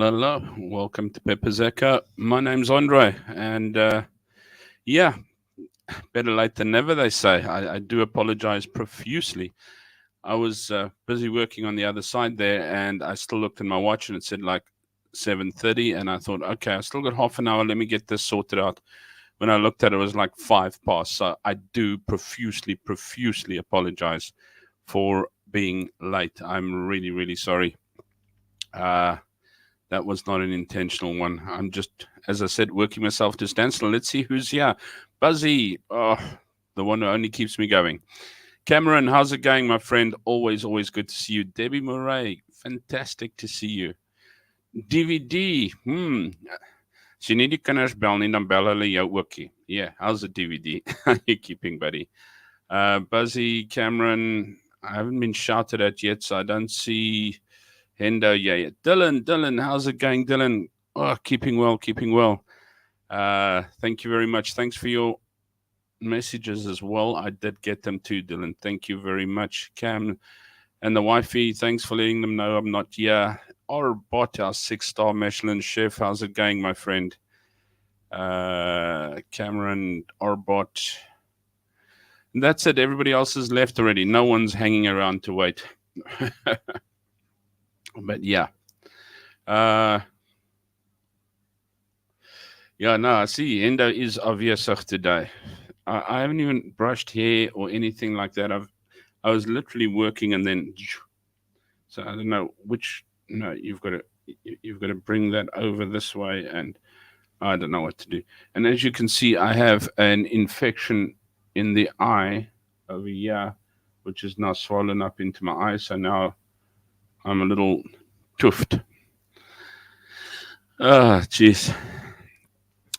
hello. Welcome to Pepper's Echo. My name's Andre, and yeah, better late than never, they say. I do apologize profusely. I was busy working on the other side there, and I still looked at my watch, and it said like 7:30, and I thought, okay, I still got half an hour. Let me get this sorted out. When I looked at it, it was like 5 past. So I do profusely apologize for being late. I'm really, really sorry. Uh, That was not an intentional one. I'm just, as I said, working myself to standstill. Let's see who's here. Buzzy, oh, the one who only keeps me going. Cameron, how's it going, my friend? Always good to see you. Debbie Murray, fantastic to see you. DVD, As jy nie die kinders bel nie, dan bel hulle jou ookie. Yeah, how's the DVD? How you keeping, buddy? Buzzy, Cameron, I haven't been shouted at yet, so I don't see Hendo, yeah. Dylan, how's it going, Dylan? Oh, keeping well. Thank you very much. Thanks for your messages as well. I did get them too, Dylan. Thank you very much. Cam and the wifey, thanks for letting them know I'm not here. Our bot, our 6-star Michelin chef, how's it going, my friend? Cameron, Arbot. That's it. Everybody else has left already. No one's hanging around to wait. But yeah. I see Endo is obvious today. I haven't even brushed hair or anything like that. I was literally working and then, so I don't know which. No, you've got to bring that over this way, and I don't know what to do. And as you can see, I have an infection in the eye over here, which is now swollen up into my eye. So now I'm a little toofed. Oh, jeez.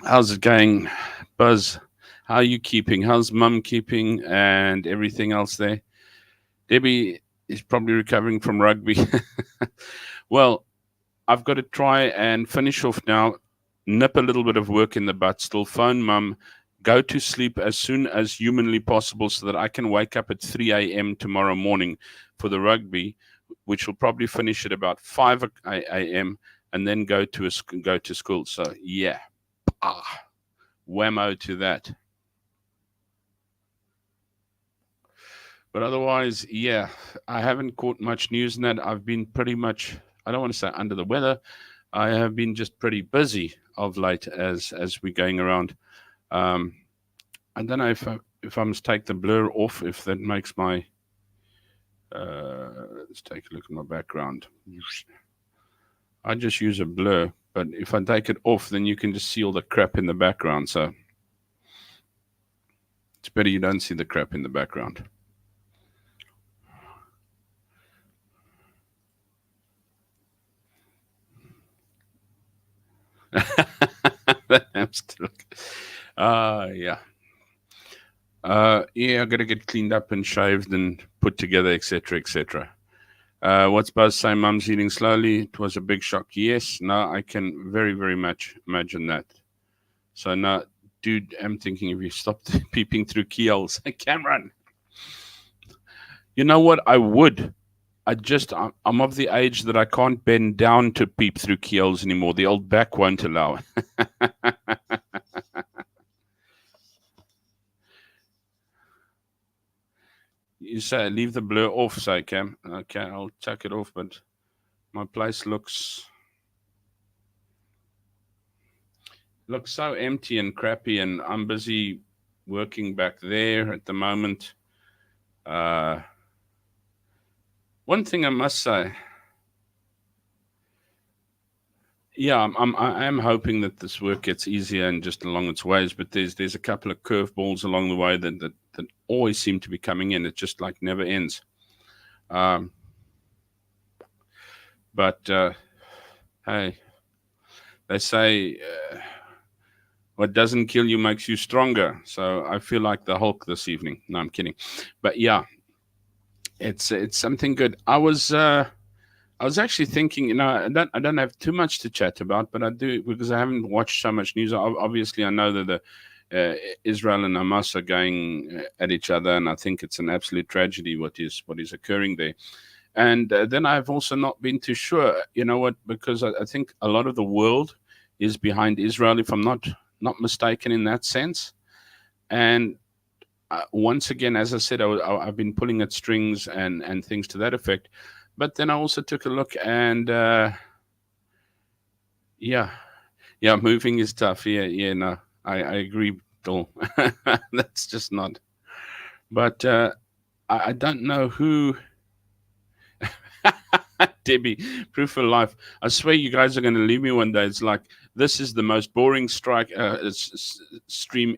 How's it going, Buzz? How are you keeping? How's Mum keeping and everything else there? Debbie is probably recovering from rugby. Well, I've got to try and finish off now, nip a little bit of work in the butt, still phone Mum, go to sleep as soon as humanly possible so that I can wake up at 3 a.m. tomorrow morning for the rugby, which will probably finish at about 5 a.m. and then go to school. So, yeah. Whammo to that. But otherwise, yeah, I haven't caught much news in that. I've been pretty much, I don't want to say under the weather. I have been just pretty busy of late as we're going around. I don't know if I must take the blur off, if that makes my, let's take a look at my background. I just use a blur, but if I take it off, then you can just see all the crap in the background. So it's better you don't see the crap in the background. I'm still, yeah. Yeah, I got to get cleaned up and shaved and put together, etc. What's Buzz saying? Mum's eating slowly. It was a big shock. Yes, no, I can very much imagine that. So now, dude, I'm thinking if you stop peeping through keyholes, Cameron. You know what? I would. I'm of the age that I can't bend down to peep through keyholes anymore. The old back won't allow. You say leave the blur off, say Cam. Okay, I'll chuck it off, but my place looks so empty and crappy, and I'm busy working back there at the moment. One thing I must say, yeah, I am hoping that this work gets easier and just along its ways, but there's a couple of curveballs along the way that always seem to be coming in. It just like never ends. But hey, they say what doesn't kill you makes you stronger. So I feel like the Hulk this evening. No, I'm kidding. But yeah, it's something good. I was actually thinking, I don't have too much to chat about, but I do, because I haven't watched so much news. Obviously, I know that the Israel and Hamas are going at each other, and I think it's an absolute tragedy what is occurring there. And then I've also not been too sure, you know what, because I think a lot of the world is behind Israel, if I'm not mistaken in that sense. And once again, as I said, I've been pulling at strings and things to that effect. But then I also took a look, and yeah, yeah, moving is tough. Yeah, yeah, no, I agree, Bill. That's just not. But I don't know who. Debbie, proof of life. I swear you guys are going to leave me one day. It's like, this is the most boring stream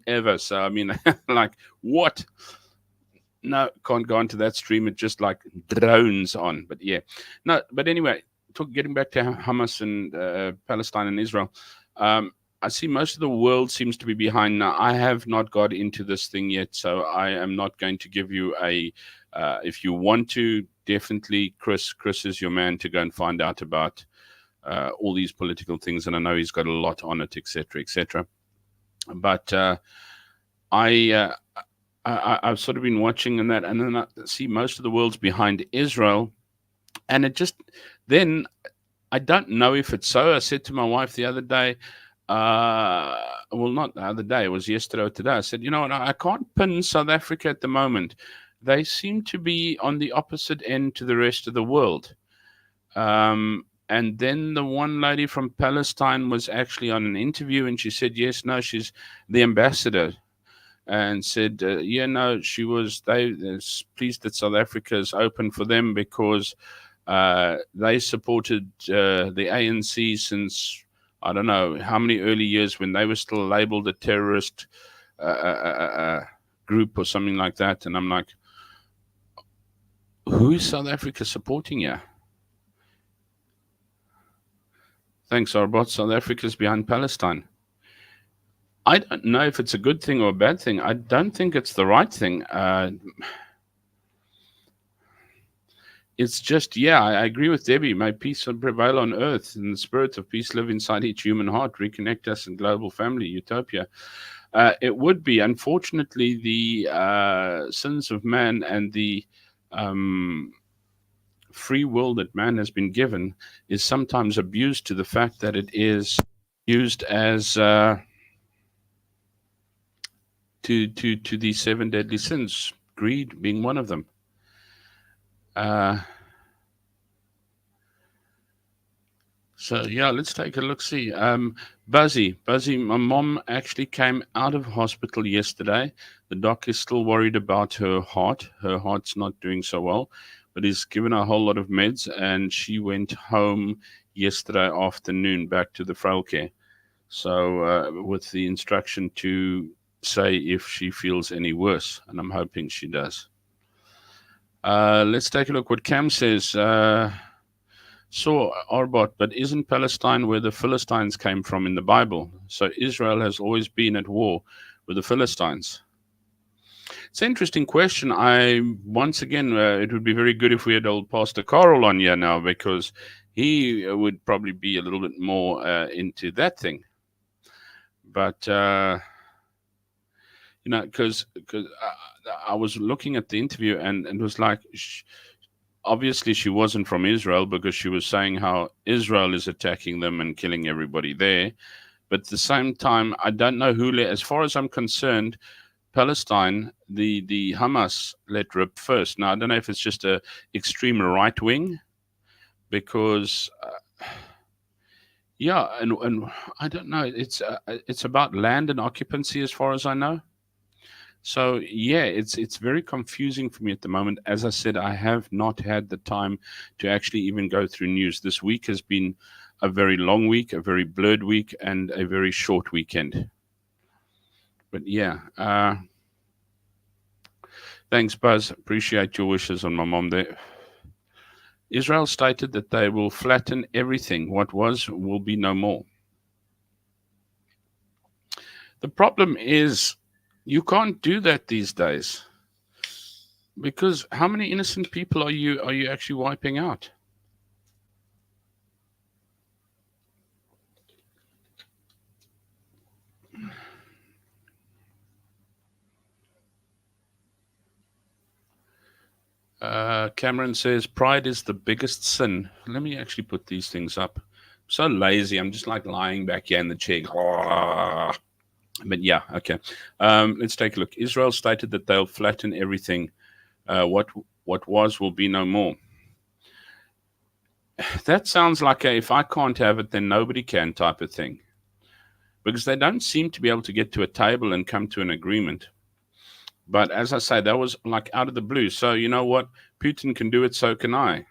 ever. So, I mean, like, what? No, can't go onto that stream. It just like drones on. But yeah. No, but anyway, getting back to Hamas and Palestine and Israel. I see most of the world seems to be behind now. I have not got into this thing yet, so I am not going to give you a. If you want to, definitely, Chris is your man to go and find out about all these political things, and I know he's got a lot on it, etc., etc. But I, uh, I've sort of been watching and that, and then I see most of the world's behind Israel, and it just then I don't know if it's so. I said to my wife the other day, well, not the other day, it was yesterday or today. I said, you know what, I can't pin South Africa at the moment. They seem to be on the opposite end to the rest of the world. And then the one lady from Palestine was actually on an interview, and she said, yes, no, she's the ambassador, and said, yeah, no, they pleased that South Africa is open for them because they supported the ANC since I don't know how many early years when they were still labeled a terrorist group or something like that. And I'm like, who is South Africa supporting here? Thanks, Arbot. South Africa's behind Palestine. I don't know if it's a good thing or a bad thing. I don't think it's the right thing. It's just, yeah, I agree with Debbie. May peace prevail on earth, and the spirit of peace live inside each human heart, reconnect us in global family, utopia. It would be, unfortunately, the sins of man and the free will that man has been given is sometimes abused to the fact that it is used as to these seven deadly sins, greed being one of them. So yeah, let's take a look. See, Buzzy, my mom actually came out of hospital yesterday. The doc is still worried about her heart. Her heart's not doing so well, but he's given her a whole lot of meds, and she went home yesterday afternoon back to the frail care. So with the instruction to say if she feels any worse, and I'm hoping she does. Let's take a look what Cam says. So, Arbot, but isn't Palestine where the Philistines came from in the Bible? So Israel has always been at war with the Philistines. It's an interesting question. Once again, it would be very good if we had old Pastor Carl on here now, because he would probably be a little bit more into that thing. But because I was looking at the interview, and it was like, obviously she wasn't from Israel, because she was saying how Israel is attacking them and killing everybody there. But at the same time, I don't know who as far as I'm concerned, Palestine, the Hamas let rip first. Now, I don't know if it's just a extreme right wing, because yeah, and I don't know. It's about land and occupancy as far as I know. So yeah, it's very confusing for me at the moment. As I said, I have not had the time to actually even go through news. This week has been a very long week, a very blurred week, and a very short weekend. But yeah, thanks, Buzz. Appreciate your wishes on my mom there. Israel stated that they will flatten everything. What was will be no more. The problem is you can't do that these days, because how many innocent people are you actually wiping out? Cameron says pride is the biggest sin. Let me actually put these things up. I'm so lazy. I'm just like lying back here in the chair. But yeah, okay. Let's take a look. Israel stated that they'll flatten everything. What was will be no more. That sounds like a if I can't have it, then nobody can type of thing. Because they don't seem to be able to get to a table and come to an agreement. But as I say, that was like out of the blue. So you know what? Putin can do it, so can I.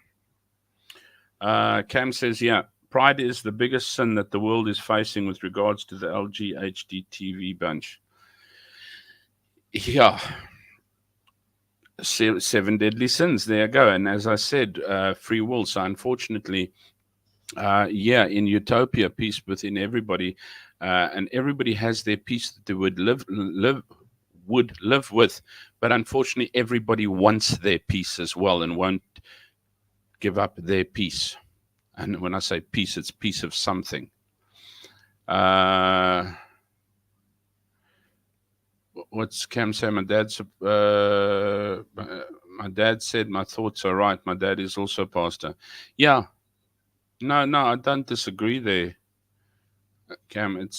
Cam says, yeah, pride is the biggest sin that the world is facing with regards to the LGHDTV bunch. Yeah. Seven deadly sins. There you go. And as I said, free will. So unfortunately, in utopia, peace within everybody, and everybody has their peace that they would live with. But unfortunately, everybody wants their peace as well and won't give up their peace. And when I say peace, it's peace of something. What's Cam saying? My dad said my thoughts are right. My dad is also a pastor. Yeah. No, I don't disagree there, Cam. It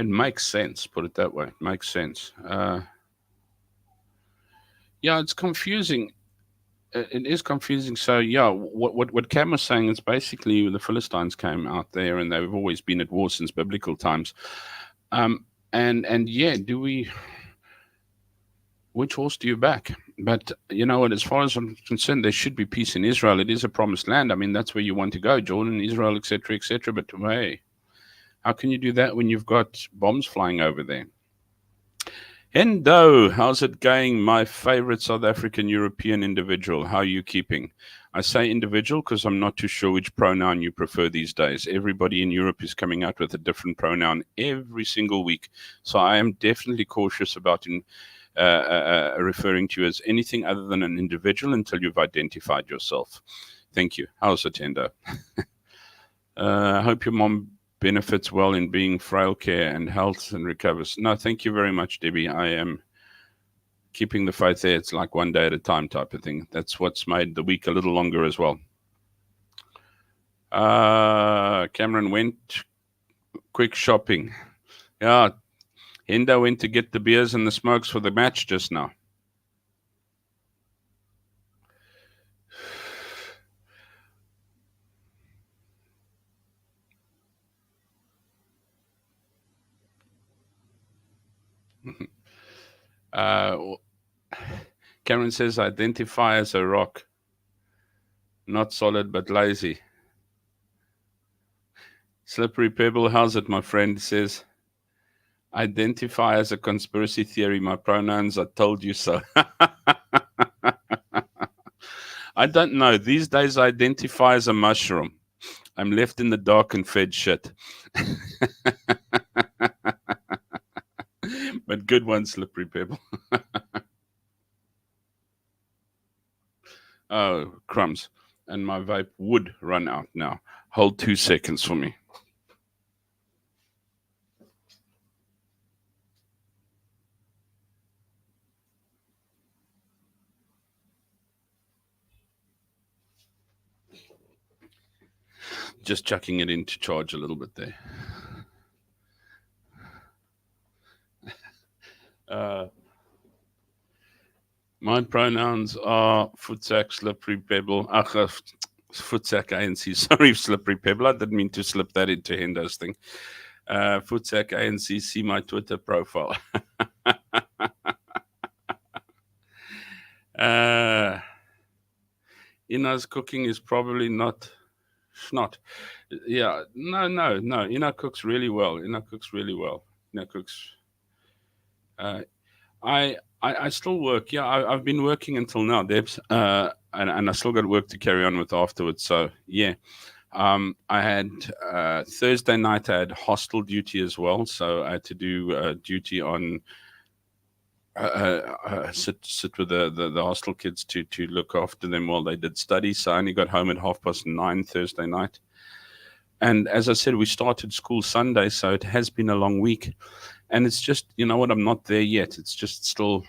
makes sense. Put it that way. It makes sense. Yeah, it's confusing. It is confusing. So yeah, what Cam was saying is basically the Philistines came out there, and they've always been at war since biblical times. And yeah, which horse do you back? But you know what? As far as I'm concerned, there should be peace in Israel. It is a promised land. I mean, that's where you want to go, Jordan, Israel, etc., etc. But hey, how can you do that when you've got bombs flying over there? Hendo, how's it going? My favorite South African European individual. How are you keeping? I say individual because I'm not too sure which pronoun you prefer these days. Everybody in Europe is coming out with a different pronoun every single week. So I am definitely cautious about referring to you as anything other than an individual until you've identified yourself. Thank you. How's it, Hendo? I hope your mom benefits well in being frail care and health and recovers. No, thank you very much, Debbie. I am keeping the faith there. It's like one day at a time type of thing. That's what's made the week a little longer as well. Cameron went quick shopping. Yeah, Hendo went to get the beers and the smokes for the match just now. Cameron says, identify as a rock. Not solid, but lazy. Slippery Pebble, how's it, my friend? Says, identify as a conspiracy theory. My pronouns, I told you so. I don't know. These days, I identify as a mushroom. I'm left in the dark and fed shit. But good one, Slippery Pebble. Oh, crumbs. And my vape would run out now. Hold 2 seconds for me. Just chucking it in to charge a little bit there. My pronouns are Footsack, Slippery Pebble, Footsack ANC. Sorry, Slippery Pebble. I didn't mean to slip that into Hendo's thing. Footsack ANC, see my Twitter profile. Ina's cooking is probably not snot. Yeah, no. Ina cooks really well. Ina cooks. I still work. Yeah, I've been working until now, Debs, and I still got work to carry on with afterwards. So yeah, I had Thursday night. I had hostel duty as well, so I had to do duty on sit with the hostel kids to look after them while they did study. So I only got home at 9:30 Thursday night. And as I said, we started school Sunday, so it has been a long week. And it's just, you know what, I'm not there yet. It's just still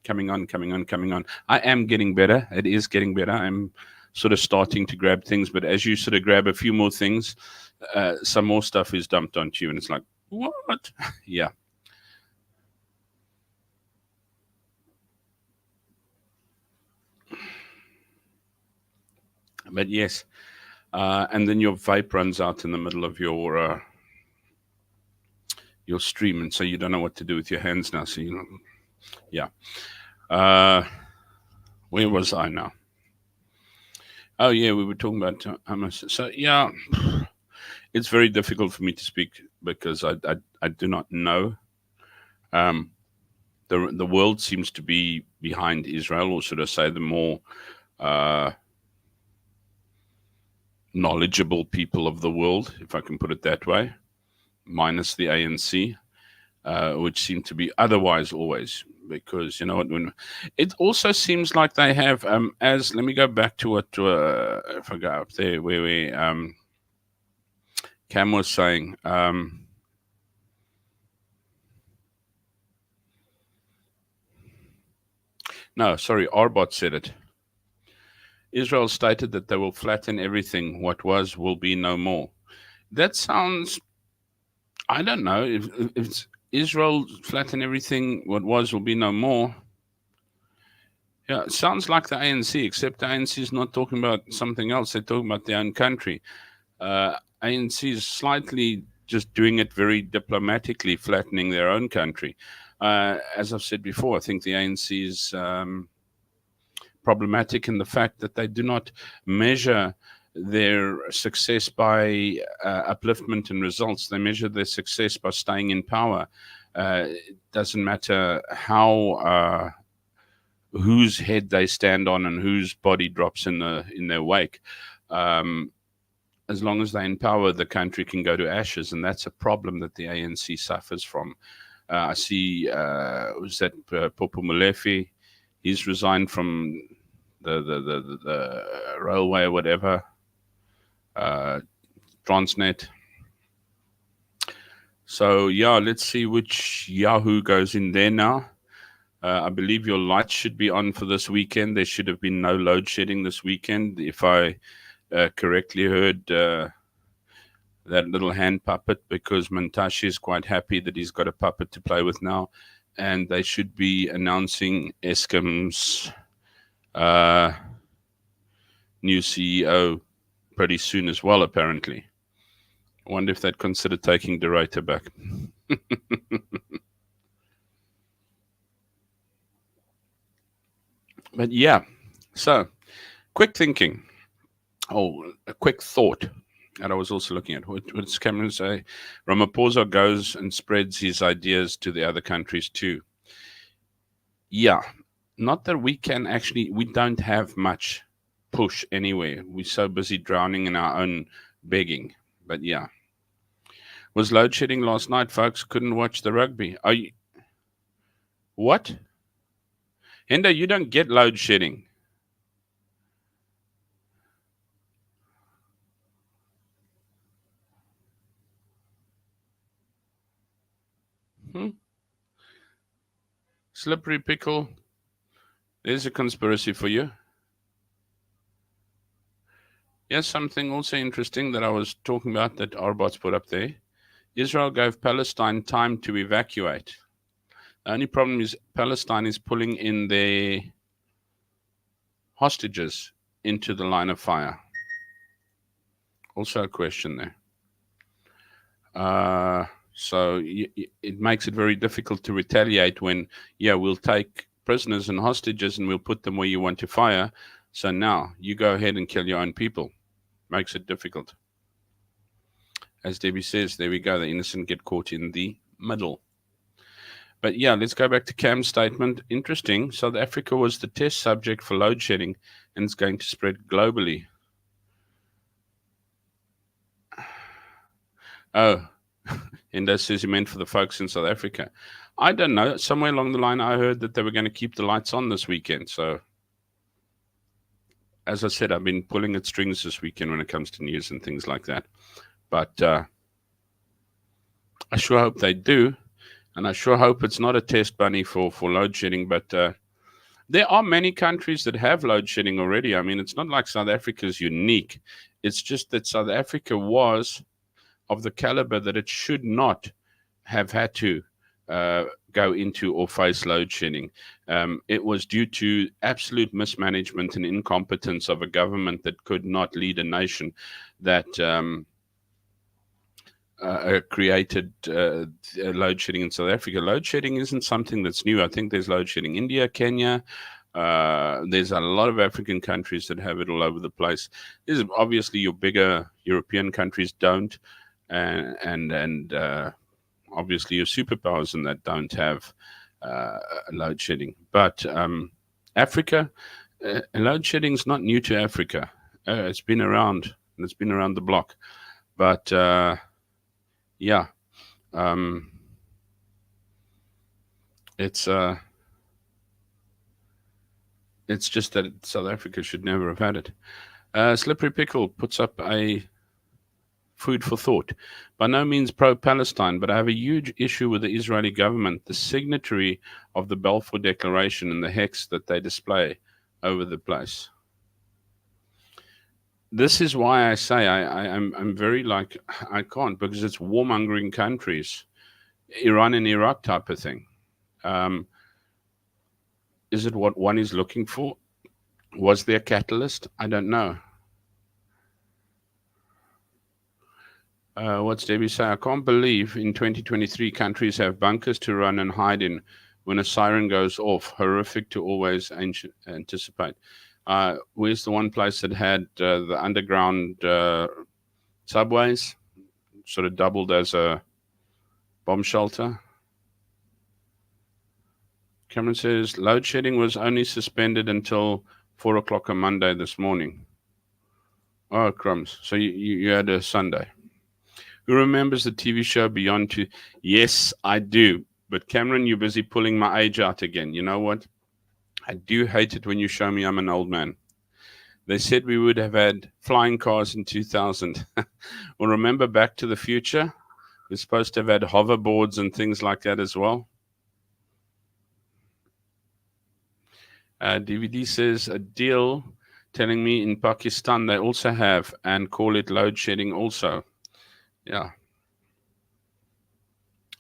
Coming on, coming on, coming on. I am getting better. It is getting better. I'm sort of starting to grab things, but as you sort of grab a few more things, some more stuff is dumped onto you, and it's like, what? Yeah. But yes, and then your vape runs out in the middle of your stream, and so you don't know what to do with your hands now. So yeah. Uh, where was I now? Oh yeah, we were talking about Hamas. So yeah, it's very difficult for me to speak because I do not know. Um, the world seems to be behind Israel, or should I say, the more uh, knowledgeable people of the world, if I can put it that way, minus the ANC, which seem to be otherwise always. Because you know what, when it also seems like they have, as let me go back to what if I go up there where we Cam was saying. No, sorry, Arbot said it. Israel stated that they will flatten everything. What was will be no more. That sounds, I don't know, if it's Israel flatten everything, what was will be no more. Yeah, it sounds like the ANC, except the ANC is not talking about something else. They're talking about their own country. ANC is slightly just doing it very diplomatically, flattening their own country. As I've said before, I think the ANC is problematic in the fact that they do not measure their success by upliftment and results. They measure their success by staying in power. It doesn't matter how whose head they stand on and whose body drops in their wake. As long as they empower, the country can go to ashes, and that's a problem that the ANC suffers from. I see, was that Popo Molefe? He's resigned from the railway or whatever, Transnet. So yeah, let's see which Yahoo goes in there now. I believe your lights should be on for this weekend. There should have been no load shedding this weekend, if I correctly heard that little hand puppet, because Mantashi is quite happy that he's got a puppet to play with now, and they should be announcing Eskom's new CEO pretty soon as well, apparently. I wonder if they'd consider taking De Ruyter back. But yeah, so quick thinking. Oh, a quick thought. And I was also looking at what's Cameron say. Ramaphosa goes and spreads his ideas to the other countries too. Yeah, not that we can actually, we don't have much push anywhere. We're so busy drowning in our own begging. But yeah. Was load shedding last night, folks? Couldn't watch the rugby. Are you, what? Hendo, you don't get load shedding. Slippery pickle. There's a conspiracy for you. Yes, something also interesting that I was talking about that Arbot's put up there. Israel gave Palestine time to evacuate. The only problem is Palestine is pulling in their hostages into the line of fire. Also a question there. So it makes it very difficult to retaliate when, yeah, we'll take prisoners and hostages and we'll put them where you want to fire. So now you go ahead and kill your own people. Makes it difficult. As Debbie says, there we go. The innocent get caught in the middle. But yeah, let's go back to Cam's statement. Interesting. South Africa was the test subject for load shedding and it's going to spread globally. Oh, Endo says he meant for the folks in South Africa. I don't know. Somewhere along the line, I heard that they were going to keep the lights on this weekend. So, as I said, I've been pulling at strings this weekend when it comes to news and things like that. But I sure hope they do. And I sure hope it's not a test bunny for load shedding, but There are many countries that have load shedding already. I mean, it's not like South Africa is unique. It's just that South Africa was of the caliber that it should not have had to uh, go into or face load shedding. It was due to absolute mismanagement and incompetence of a government that could not lead a nation that created load shedding in South Africa. Load shedding isn't something that's new. I think there's load shedding India, Kenya. There's a lot of African countries that have it all over the place. There's obviously your bigger European countries don't, and obviously your superpowers in that don't have load shedding. But Africa, load shedding is not new to Africa. It's been around. It's been around the block. But yeah, um, it's it's just that South Africa should never have had it. Slippery Pickle puts up a food for thought. By no means pro Palestine, but I have a huge issue with the Israeli government, the signatory of the Balfour Declaration, and the hex that they display over the place. This is why I say I'm very like, I can't, because it's warmongering countries, Iran and Iraq type of thing. Um, is it what one is looking for? Was there a catalyst? I don't know. What's Debbie say? I can't believe in 2023 countries have bunkers to run and hide in when a siren goes off. Horrific to always anticipate. Where's the one place that had the underground subways, sort of doubled as a bomb shelter? Cameron says load shedding was only suspended until 4 o'clock on Monday this morning. Oh, crumbs. So you had a Sunday. Who remembers the TV show Beyond Two? Yes, I do. But Cameron, you're busy pulling my age out again. You know what? I do hate it when you show me I'm an old man. They said we would have had flying cars in 2000. Well, remember Back to the Future? We're supposed to have had hoverboards and things like that as well. DVD says a deal telling me in Pakistan they also have and call it load shedding also. Yeah.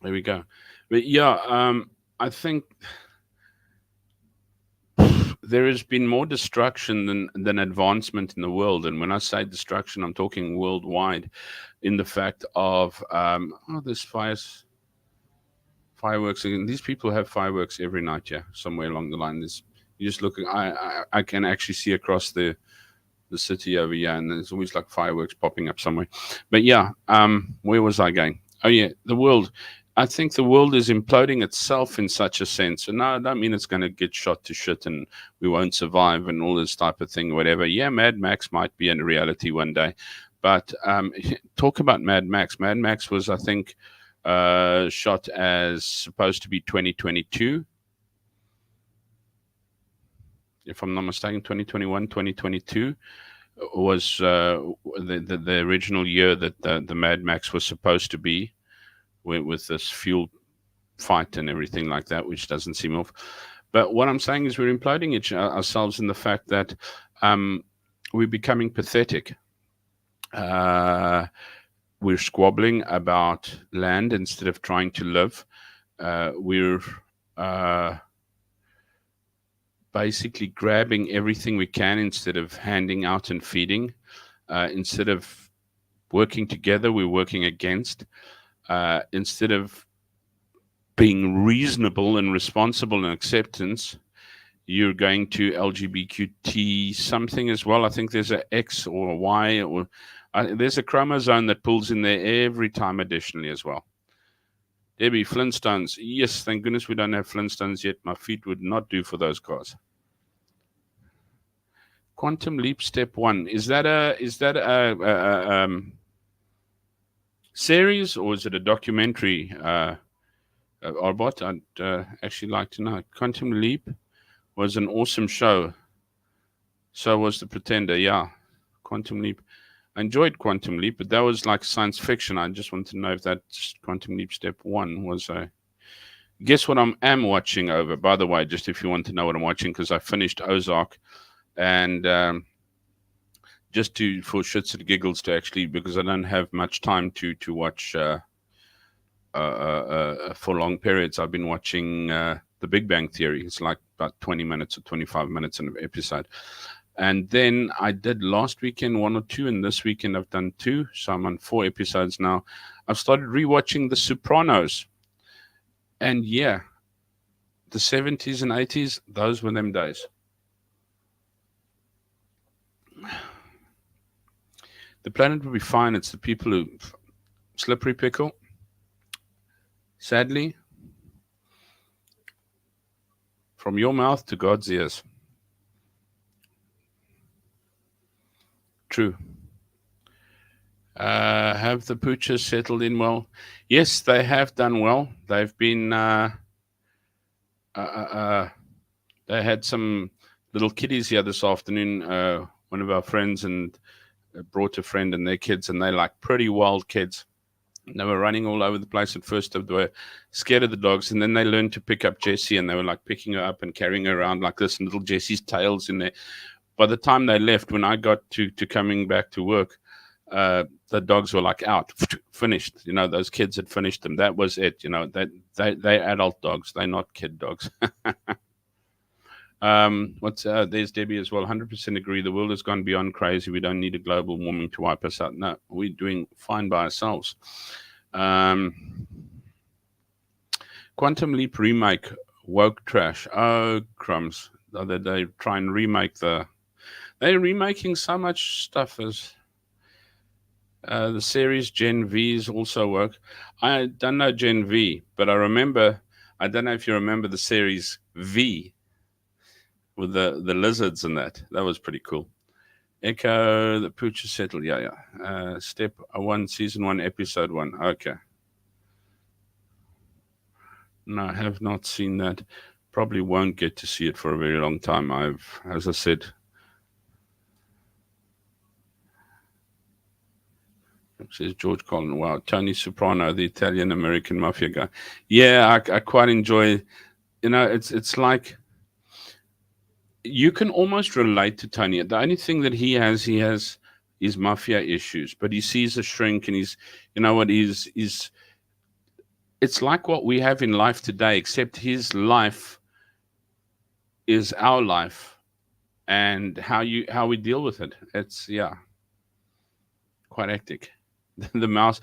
There we go. But yeah, I think there has been more destruction than advancement in the world. And when I say destruction, I'm talking worldwide in the fact of, there's fireworks. And these people have fireworks every night, yeah, somewhere along the line. You just look, I can actually see across the city over here, and there's always like fireworks popping up somewhere. But yeah, where was I going? Oh yeah, the world. I think the world is imploding itself in such a sense. And no, I don't mean it's going to get shot to shit and we won't survive and all this type of thing, whatever. Yeah, Mad Max might be in reality one day. But talk about Mad Max. Mad Max was, I think, shot as supposed to be 2022. If I'm not mistaken, 2021, 2022 was the original year that the Mad Max was supposed to be, with this fuel fight and everything like that, which doesn't seem off. But what I'm saying is we're imploding ourselves in the fact that we're becoming pathetic. We're squabbling about land instead of trying to live. We're basically grabbing everything we can instead of handing out and feeding. Instead of working together, we're working against. Instead of being reasonable and responsible in acceptance, you're going to LGBTQ something as well. I think there's a X or a Y, or there's a chromosome that pulls in there every time additionally as well. Debbie, Flintstones. Yes, thank goodness we don't have Flintstones yet. My feet would not do for those cars. Quantum Leap Step 1. Is that a series or is it a documentary? Arbot, I'd actually like to know. Quantum Leap was an awesome show. So was The Pretender. Yeah, Quantum Leap. I enjoyed Quantum Leap, but that was like science fiction. I just want to know if that Quantum Leap Step 1 was a Guess what am watching over, by the way, just if you want to know what I'm watching, because I finished Ozark, and just to for shits and giggles to actually, because I don't have much time to watch for long periods. I've been watching The Big Bang Theory. It's like about 20 minutes or 25 minutes in an episode. And then I did last weekend one or two, and this weekend I've done two. So I'm on 4 episodes now. I've started rewatching The Sopranos. And yeah, the 70s and 80s, those were them days. The planet will be fine. It's the people who slippery pickle. Sadly, from your mouth to God's ears. True. Have the poochers settled in well? Yes, they have done well. They've been. Uh, uh, they had some little kiddies here this afternoon. One of our friends and brought a friend and their kids, and they're like pretty wild kids. They were running all over the place at first. They were scared of the dogs, and then they learned to pick up Jessie, and they were like picking her up and carrying her around like this, and little Jessie's tails in there. By the time they left, when I got to coming back to work, the dogs were like out, finished. You know, those kids had finished them. That was it. You know, that they're adult dogs. They're not kid dogs. What's there's Debbie as well. 100% agree. The world has gone beyond crazy. We don't need a global warming to wipe us out. No, we're doing fine by ourselves. Quantum Leap remake, woke trash. Oh crumbs! The other day, try and remake they're remaking so much stuff as the series Gen V's also work. I don't know Gen V, but I remember. I don't know if you remember the series V with the lizards and that. That was pretty cool. Echo, the pooch is settled. Yeah, yeah. Step one, season one, episode one. Okay. No, I have not seen that. Probably won't get to see it for a very long time. As I said, says George Collin. Wow, Tony Soprano, the Italian American mafia guy. Yeah, I quite enjoy. You know, it's like you can almost relate to Tony. The only thing that he has his mafia issues, but he sees a shrink, and he's, you know what, he's it's like what we have in life today, except his life is our life, and how we deal with it. It's yeah, quite hectic. The mouse,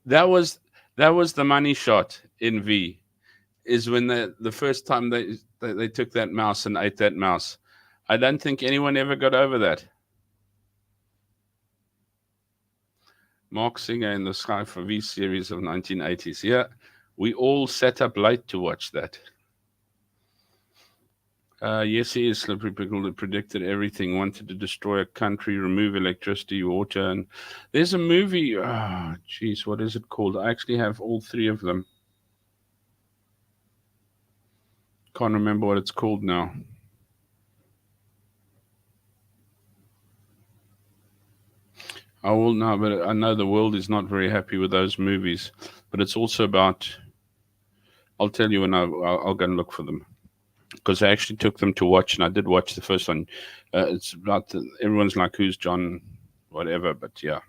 that was the money shot in V. Is when the first time they took that mouse and ate that mouse. I don't think anyone ever got over that. Mark Singer in the Sky for V series of 1980s. Yeah, we all sat up late to watch that. Yes, he is slippery pickle that predicted everything, wanted to destroy a country, remove electricity, water, and there's a movie. Oh, geez, what is it called? I actually have all three of them. Can't remember what it's called now. I will know, but I know the world is not very happy with those movies. But it's also about. I'll tell you when I'll go and look for them, because I actually took them to watch, and I did watch the first one. It's about everyone's like, "Who's John?" Whatever, but yeah.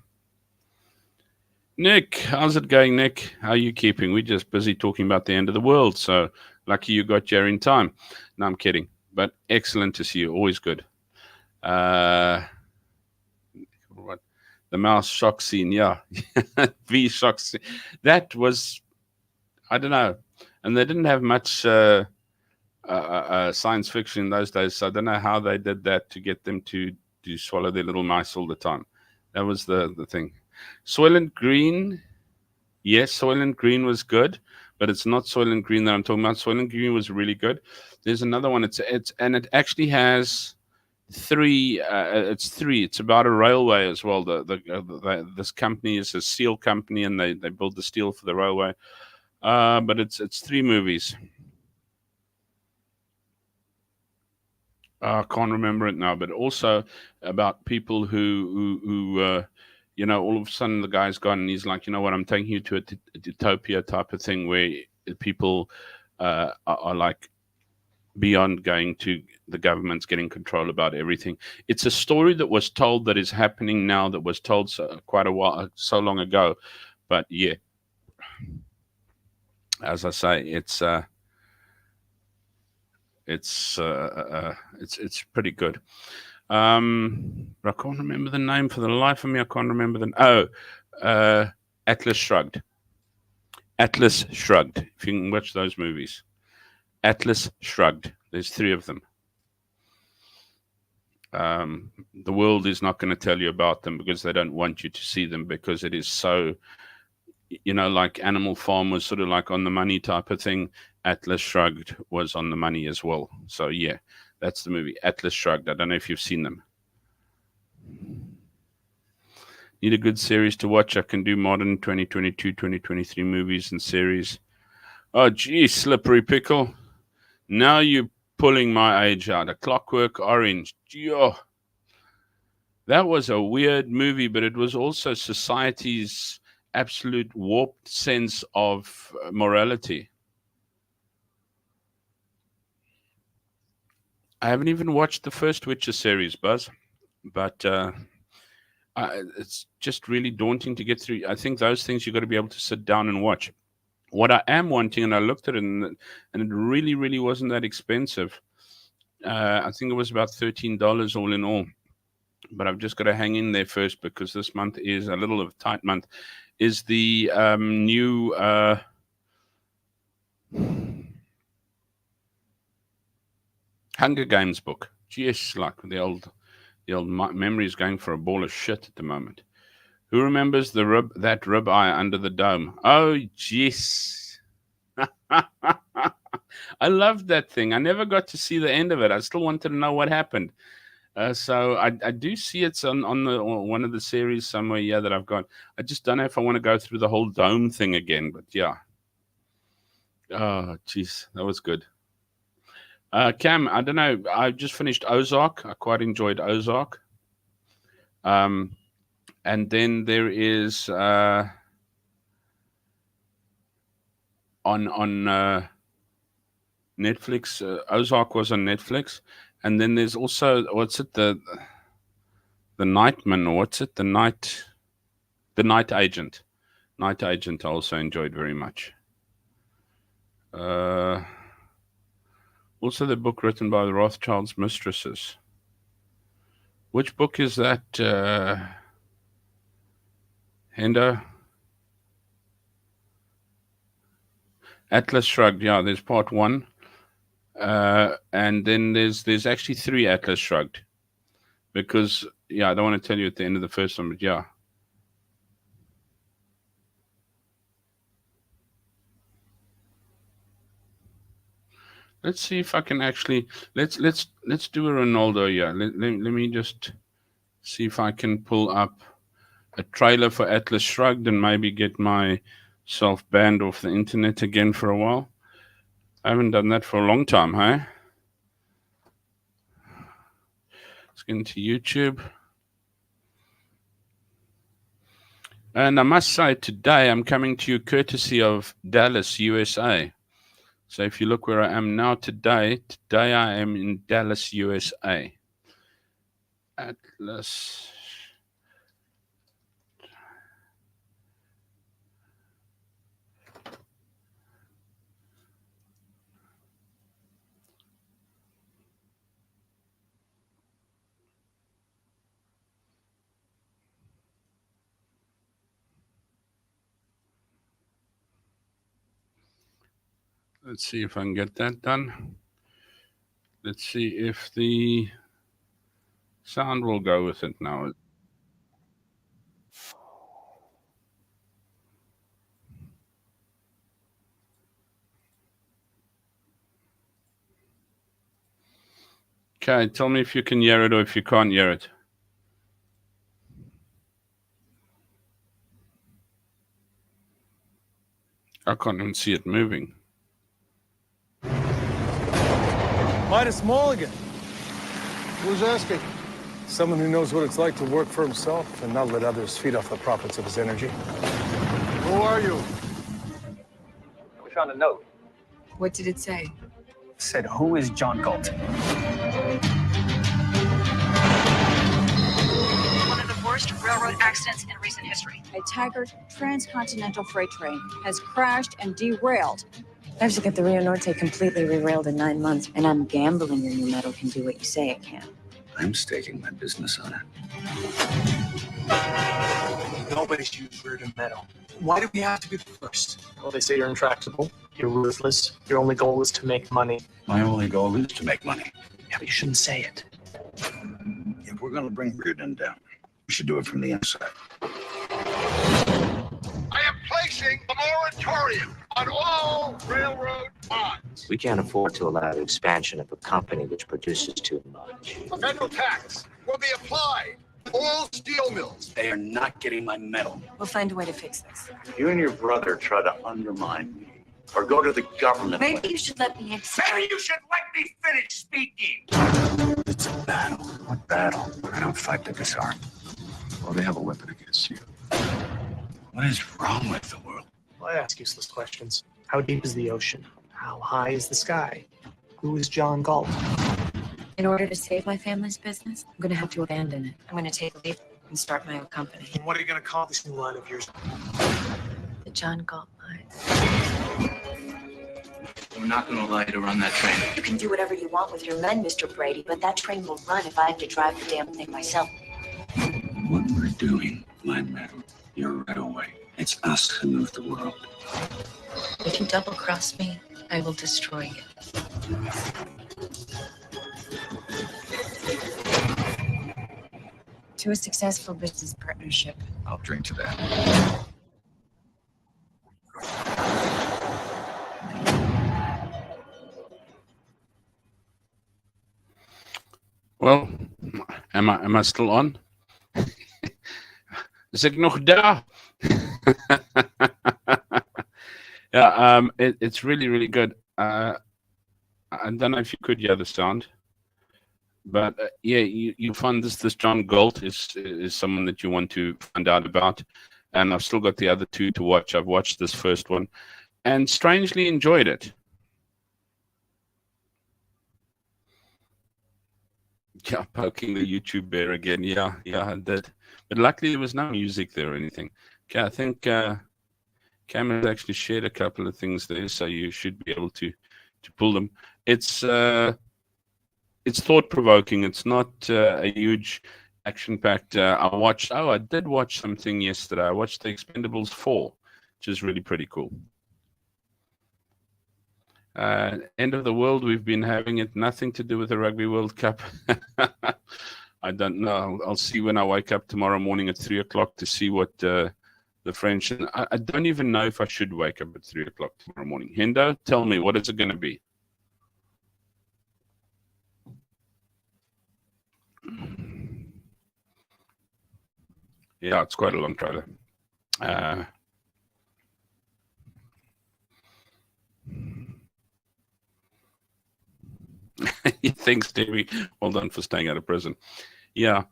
Nick, how's it going, Nick? How are you keeping? We're just busy talking about the end of the world, so lucky you got here in time. No, I'm kidding, but excellent to see you. Always good. Uh, what? The mouse shock scene, yeah. V shock scene. That was, I don't know. And they didn't have much science fiction in those days, so I don't know how they did that to get them to swallow their little mice all the time. That was the thing. Soylent Green, yes, Soylent Green was good, but it's not Soylent Green that I'm talking about. Soylent Green was really good. There's another one. It's and it actually has three. It's three. It's about a railway as well. This company is a steel company, and they build the steel for the railway. But it's three movies. I can't remember it now, but also about people who you know, all of a sudden the guy's gone and he's like, you know what, I'm taking you to a utopia type of thing where people are like beyond going to the government's getting control about everything. It's a story that was told that is happening now, that was told quite a while, so long ago. But yeah, as I say, it's pretty good. But I can't remember the name for the life of me. I can't remember Atlas Shrugged. Atlas Shrugged. If you can watch those movies, Atlas Shrugged. There's 3 of them. The world is not going to tell you about them because they don't want you to see them, because it is so, like Animal Farm was sort of like on the money type of thing. Atlas Shrugged was on the money as well. So yeah, that's the movie, Atlas Shrugged. I don't know if you've seen them. Need a good series to watch? I can do modern 2022, 2023 movies and series. Oh, geez, Slippery Pickle. Now you're pulling my age out. A Clockwork Orange. Gee-oh. That was a weird movie, but it was also society's absolute warped sense of morality. I haven't even watched the first Witcher series, Buzz, but it's just really daunting to get through. I think those things you've got to be able to sit down and watch. What I am wanting, and I looked at it, and it really, really wasn't that expensive. I think it was about $13 all in all. But I've just got to hang in there first, because this month is a little of a tight month. Is the new Hunger Games book. Yes, like the old memory is going for a ball of shit at the moment. Who remembers that rib eye under the dome? Oh, jeez. I loved that thing. I never got to see the end of it. I still wanted to know what happened. So I do see it's on one of the series somewhere, yeah, that I've got. I just don't know if I want to go through the whole dome thing again, but yeah. Oh, jeez, that was good. Cam, I don't know. I just finished Ozark. I quite enjoyed Ozark. And then there is on Netflix. Ozark was on Netflix, and then there's also the Nightman, or what's it? The Night Agent. Night Agent I also enjoyed very much. Also the book written by the Rothschild's mistresses. Which book is that, Hendo? Atlas Shrugged. Yeah, there's part 1. And then there's actually 3 Atlas Shrugged. Because, yeah, I don't want to tell you at the end of the first one, but yeah. Let's see if I can actually let's do a Ronaldo here. Let me just see if I can pull up a trailer for Atlas Shrugged and maybe get myself banned off the internet again for a while. I haven't done that for a long time, hey? Let's get into YouTube. And I must say, today I'm coming to you courtesy of Dallas, USA. So if you look where I am now today I am in Dallas, USA. Atlas. Let's see if I can get that done. Let's see if the sound will go with it now. Okay, tell me if you can hear it or if you can't hear it. I can't even see it moving. Midas Mulligan. Who's asking? Someone who knows what it's like to work for himself and not let others feed off the profits of his energy. Who are you? We found a note. What did it say? Said, who is John Galt? One of the worst railroad accidents in recent history. A Taggart transcontinental freight train has crashed and derailed. I have to get the Rio Norte completely re-railed in 9 months, and I'm gambling your new metal can do what you say it can. I'm staking my business on it. Nobody's used Reardon metal. Why do we have to be the first? Well, they say you're intractable, you're ruthless, your only goal is to make money. My only goal is to make money. Yeah, but you shouldn't say it. If we're going to bring Reardon down, we should do it from the inside. I am placing a moratorium on all railroad bonds. We can't afford to allow the expansion of a company which produces too much. Federal tax will be applied to all steel mills. They are not getting my metal. We'll find a way to fix this. You and your brother try to undermine me or go to the government. Maybe you should let me Maybe you should let me finish speaking. It's a battle. What battle? I don't fight to disarm. Well, they have a weapon against you. What is wrong with the world? Well, I ask useless questions. How deep is the ocean? How high is the sky? Who is John Galt? In order to save my family's business, I'm going to have to abandon it. I'm going to take a leap and start my own company. And what are you going to call this new line of yours? The John Galt line. We're not going to allow you to run that train. You can do whatever you want with your men, Mr. Brady, but that train will run if I have to drive the damn thing myself. What we're doing, my men, you're right away. It's us who move the world. If you double-cross me, I will destroy you. To a successful business partnership. I'll drink to that. Well, am I still on? Is ik nog daar? Yeah, it's really, really good. I don't know if you could hear the sound, but yeah, you find this John Galt is someone that you want to find out about, and I've still got the other two to watch. I've watched this first one, and strangely enjoyed it. Yeah, poking the YouTube bear again. Yeah, I did. But luckily there was no music there or anything. Okay, I think Cam has actually shared a couple of things there, so you should be able to pull them. It's thought-provoking. It's not a huge action-packed. I did watch something yesterday. I watched The Expendables 4, which is really pretty cool. End of the world, we've been having it. Nothing to do with the Rugby World Cup. I don't know. I'll see when I wake up tomorrow morning at 3 o'clock to see what the French. I don't even know if I should wake up at 3 o'clock tomorrow morning. Hendo, tell me, what is it going to be? Yeah, it's quite a long trailer. Thanks, Stevie. Well done for staying out of prison. Yeah.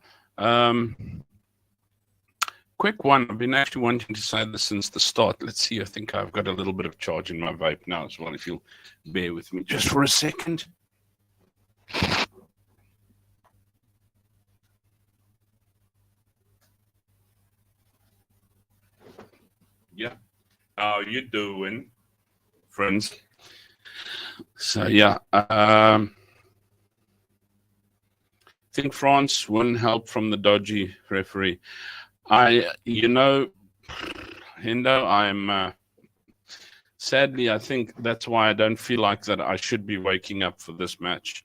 Quick one. I've been actually wanting to say this since the start. Let's see. I think I've got a little bit of charge in my vape now as well, if you'll bear with me just for a second. Yeah. How you doing, friends? So, yeah. I think France won help from the dodgy referee. Hendo, I'm sadly, I think that's why I don't feel like that I should be waking up for this match.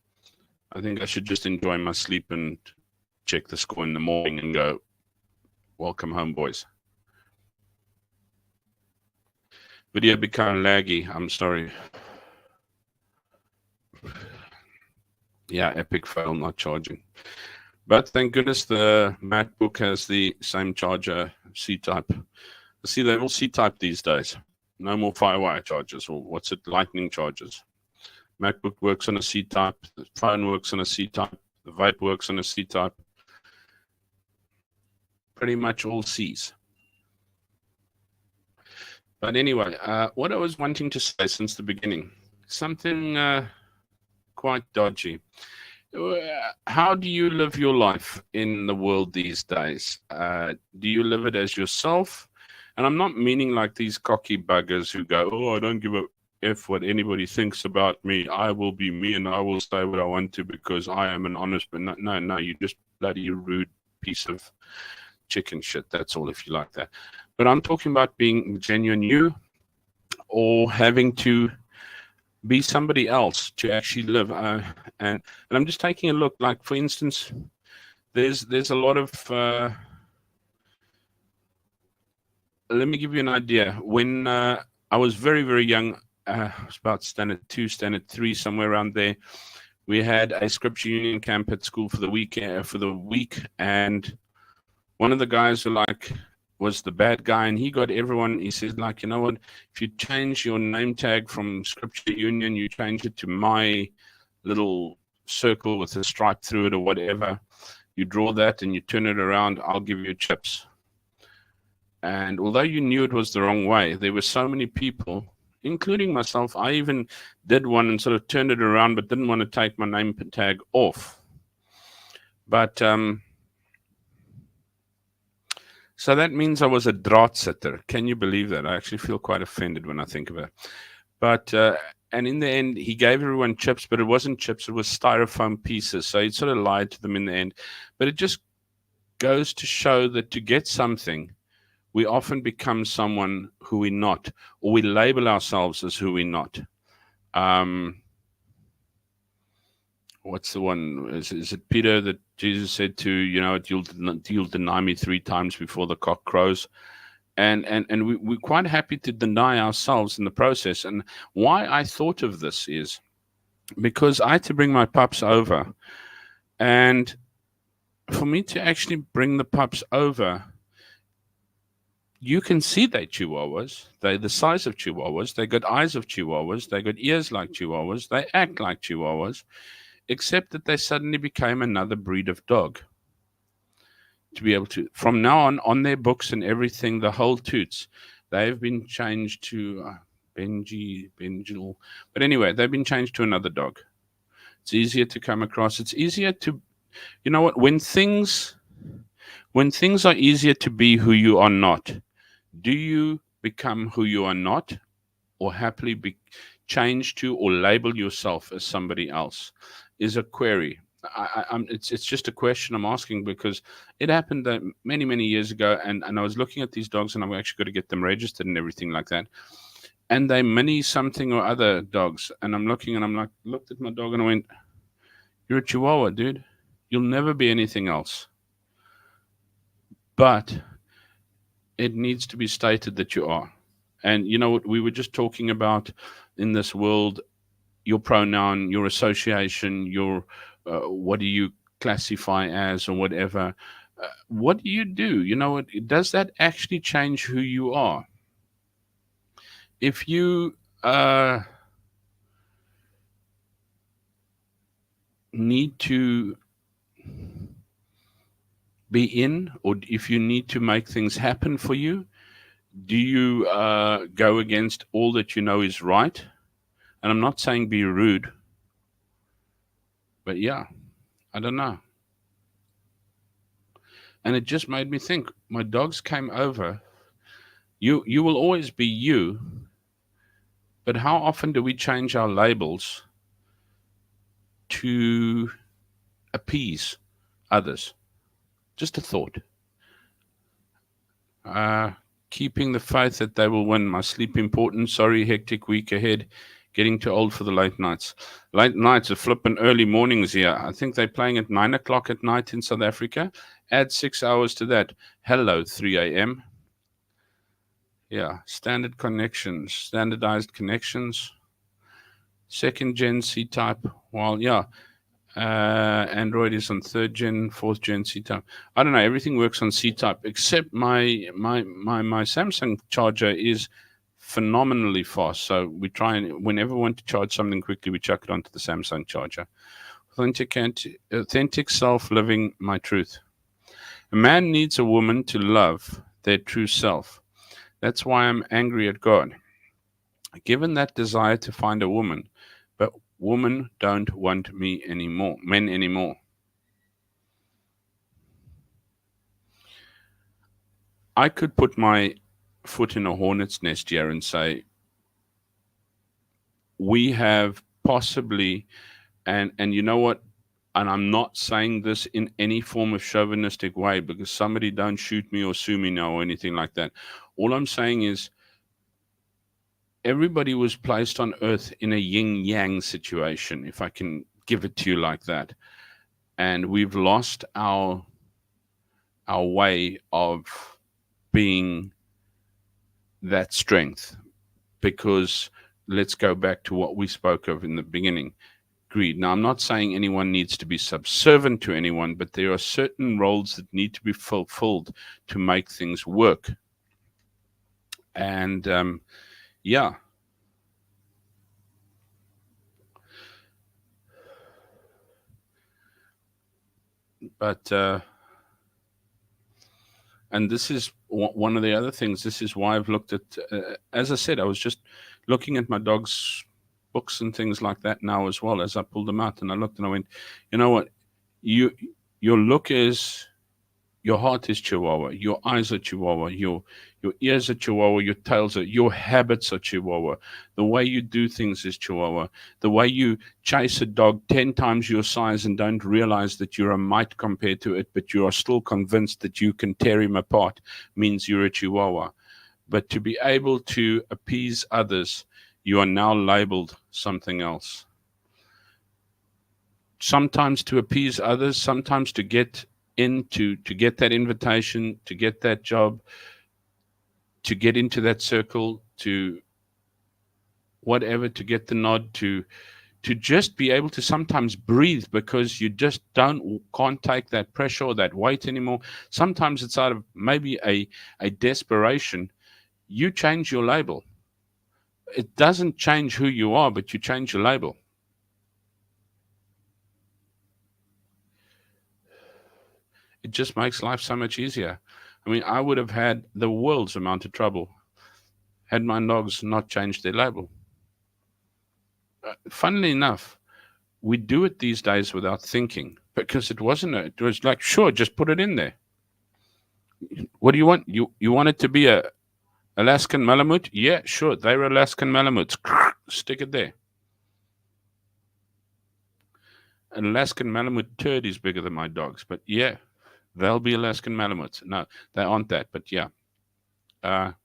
I think I should just enjoy my sleep and check the score in the morning and go, welcome home, boys. Video became laggy. I'm sorry. Yeah, epic fail, not charging. But thank goodness the MacBook has the same charger, C-type. See, they're all C-type these days. No more Firewire chargers, or what's it, Lightning chargers. MacBook works on a C-type. The phone works on a C-type. The vape works on a C-type. Pretty much all C's. But anyway, what I was wanting to say since the beginning, something quite dodgy. How do you live your life in the world these days? Do you live it as yourself? And I'm not meaning like these cocky buggers who go, "Oh, I don't give a F what anybody thinks about me. I will be me and I will say what I want to because I am an honest." But no, no, no, you just bloody rude piece of chicken shit. That's all if you like that. But I'm talking about being genuine you or having to be somebody else to actually live. And I'm just taking a look. Like for instance, there's a lot of. Let me give you an idea. When I was very very young, I was about standard 2, standard 3, somewhere around there. We had a scripture union camp at school for the week, and one of the guys who was the bad guy, and he got everyone. He said, like, you know what? If you change your name tag from Scripture Union, you change it to my little circle with a stripe through it or whatever. You draw that and you turn it around. I'll give you chips. And although you knew it was the wrong way, there were so many people, including myself. I even did one and sort of turned it around, but didn't want to take my name tag off. But so that means I was a draadsitter. Can you believe that? I actually feel quite offended when I think of it. But and in the end, he gave everyone chips, but it wasn't chips. It was styrofoam pieces. So he sort of lied to them in the end. But it just goes to show that to get something, we often become someone who we're not, or we label ourselves as who we're not. What's the one? Is it Peter that Jesus said to, you know, you'll deny me 3 times before the cock crows? And we're quite happy to deny ourselves in the process. And why I thought of this is because I had to bring my pups over. And for me to actually bring the pups over, you can see they're chihuahuas. They're the size of chihuahuas. They got eyes of chihuahuas. They got ears like chihuahuas. They act like chihuahuas, except that they suddenly became another breed of dog. To be able to, from now on their books and everything, the whole toots, they've been changed to Benjil. But anyway, they've been changed to another dog. It's easier to come across. It's easier to, you know what, when things are easier to be who you are not, do you become who you are not, or happily be changed to or label yourself as somebody else? Is a query. It's just a question I'm asking because it happened many, many years ago, and I was looking at these dogs, and I've actually got to get them registered and everything like that. And they mini something or other dogs, and I'm looking, and I'm like, looked at my dog, and I went, "You're a Chihuahua, dude. You'll never be anything else." But it needs to be stated that you are. And you know what we were just talking about in this world, your pronoun, your association, your what do you classify as or whatever. What do you do? You know what? Does that actually change who you are? If you need to be in, or if you need to make things happen for you, do you go against all that you know is right? And I'm not saying be rude, but yeah, I don't know. And it just made me think, my dogs came over. You will always be you, but how often do we change our labels to appease others? Just a thought. Keeping the faith that they will win. My sleep important. Sorry, hectic week ahead. Getting too old for the late nights. Late nights are flipping early mornings here. I think they're playing at 9 o'clock at night in South Africa. Add 6 hours to that. Hello, 3 a.m. Yeah, standard connections, standardized connections. Second gen C-type. Well, yeah. Android is on 3rd gen, 4th gen C-type. I don't know. Everything works on C-type except my Samsung charger is phenomenally fast. So we try and whenever we want to charge something quickly, we chuck it onto the Samsung charger. Authentic self living my truth. A man needs a woman to love their true self. That's why I'm angry at God. given that desire to find a woman, but women don't want me anymore, men anymore. I could put my foot in a hornet's nest here and say, we have possibly, and you know what? And I'm not saying this in any form of chauvinistic way, because somebody don't shoot me or sue me now or anything like that. All I'm saying is everybody was placed on earth in a yin yang situation, if I can give it to you like that. And we've lost our way of being that strength, because let's go back to what we spoke of in the beginning, greed. Now, I'm not saying anyone needs to be subservient to anyone, but there are certain roles that need to be fulfilled to make things work. And yeah. But and this is one of the other things. This is why I've looked at, as I said, I was just looking at my dog's books and things like that now as well, as I pulled them out, and I looked and I went, you know what, your look is, your heart is Chihuahua, your eyes are Chihuahua, your ears are Chihuahua, your tails are, your habits are Chihuahua, the way you do things is Chihuahua, the way you chase a dog 10 times your size and don't realize that you're a mite compared to it, but you are still convinced that you can tear him apart, means you're a Chihuahua. But to be able to appease others, you are now labeled something else. Sometimes to appease others, sometimes to get to get that invitation, to get that job, to get into that circle, to whatever, to get the nod, to just be able to sometimes breathe, because you just can't take that pressure or that weight anymore. Sometimes it's out of maybe a desperation. You change your label. It doesn't change who you are, but you change your label. It just makes life so much easier. I mean, I would have had the world's amount of trouble had my dogs not changed their label. Funnily enough, we do it these days without thinking, because it was like, sure, just put it in there. What do you want? You want it to be a Alaskan Malamute? Yeah, sure, they're Alaskan Malamutes. Stick it there. An Alaskan Malamute turd is bigger than my dogs, but yeah, they'll be Alaskan Malamutes. No, they aren't that, but yeah. But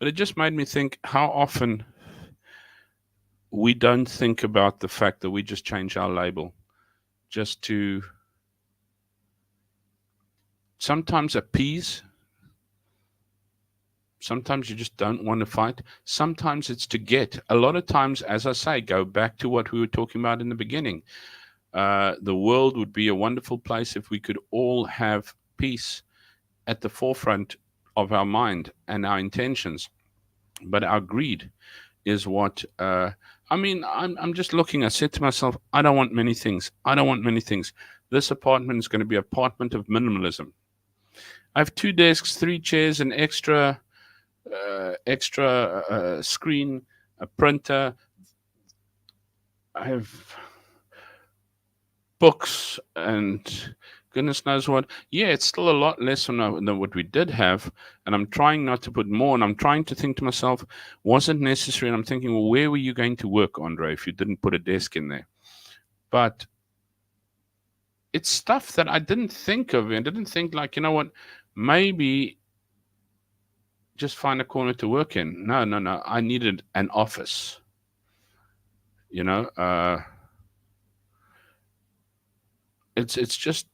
it just made me think how often we don't think about the fact that we just change our label just to sometimes appease. Sometimes you just don't want to fight. Sometimes it's to get. A lot of times, as I say, go back to what we were talking about in the beginning. The world would be a wonderful place if we could all have peace at the forefront of our mind and our intentions. But our greed is what, I mean, I'm just looking. I said to myself, I don't want many things. I don't want many things. This apartment is going to be an apartment of minimalism. I have 2 desks, 3 chairs, an extra screen, a printer. I have books and goodness knows what. Yeah, it's still a lot less than what we did have, and I'm trying not to put more, and I'm trying to think to myself, was it necessary? And I'm thinking, well, where were you going to work, Andre, if you didn't put a desk in there? But it's stuff that I didn't think of, and didn't think like, you know what, maybe just find a corner to work in. No. I needed an office. You know, it's just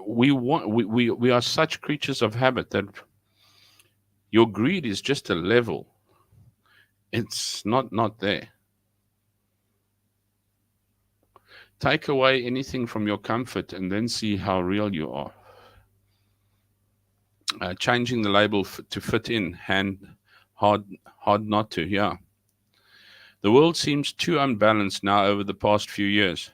we are such creatures of habit that your greed is just a level. It's not there. Take away anything from your comfort and then see how real you are. Changing the label to fit in, hard not to, yeah. The world seems too unbalanced now over the past few years.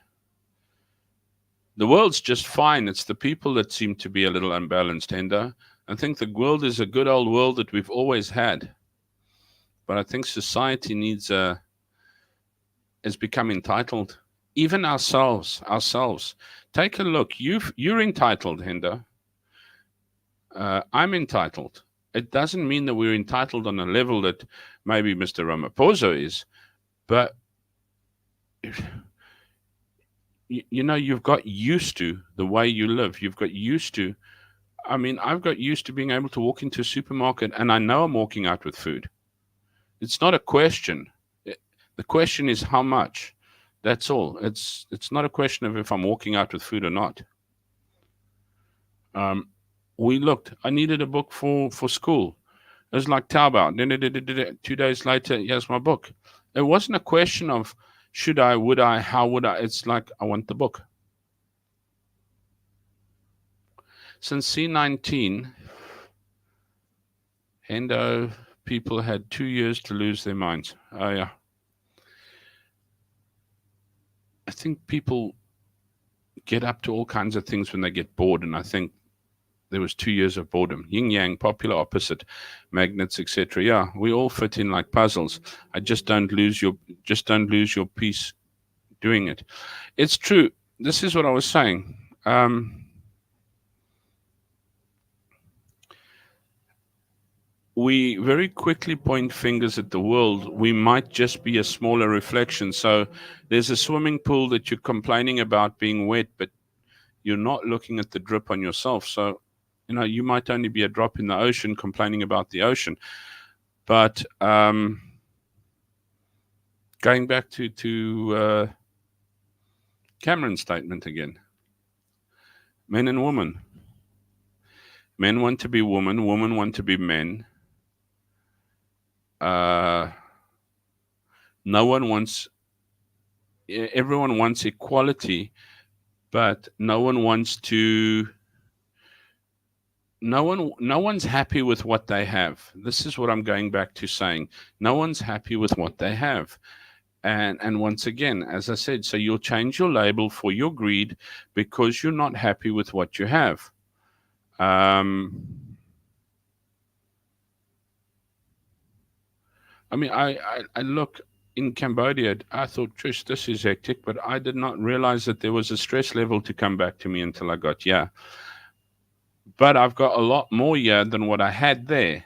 The world's just fine. It's the people that seem to be a little unbalanced, Henda. I think the world is a good old world that we've always had. but I think society has become entitled. Even ourselves. Take a look. You're entitled, Hendo. I'm entitled. It doesn't mean that we're entitled on a level that maybe Mr. Ramaphosa is, but you've got used to the way you live. You've got used to. I mean, I've got used to being able to walk into a supermarket and I know I'm walking out with food. It's not a question. The question is how much. That's all. It's not a question of if I'm walking out with food or not. We looked. I needed a book for school. It was like Taobao. 2 days later, here's my book. It wasn't a question of should I, would I, how would I. It's like I want the book. Since C19, Hendo, people had 2 years to lose their minds. Oh, yeah. I think people get up to all kinds of things when they get bored, and I think there was 2 years of boredom. Yin yang, popular, opposite, magnets, etc. Yeah, we all fit in like puzzles. Don't lose your peace doing it. It's true. This is what I was saying. We very quickly point fingers at the world. We might just be a smaller reflection. So there's a swimming pool that you're complaining about being wet, but you're not looking at the drip on yourself. So, you might only be a drop in the ocean complaining about the ocean. But going back to Cameron's statement again, men and women. Men want to be women. Women want to be men. Everyone wants equality, but no one's happy with what they have. This is what I'm going back to saying. No one's happy with what they have. And once again, as I said, so you'll change your label for your greed because you're not happy with what you have. I mean, I look in Cambodia, I thought, Trish, this is hectic, but I did not realize that there was a stress level to come back to me until I got here. But I've got a lot more here than what I had there.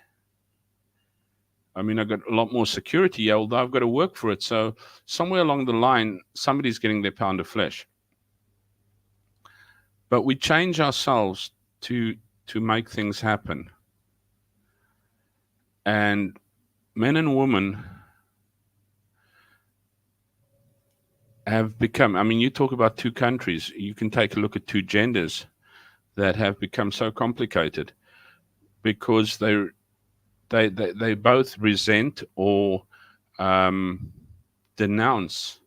I mean, I've got a lot more security here, although I've got to work for it. So somewhere along the line, somebody's getting their pound of flesh. But we change ourselves to make things happen. And men and women have become, I mean, you talk about two countries, you can take a look at two genders that have become so complicated because they both resent or denounce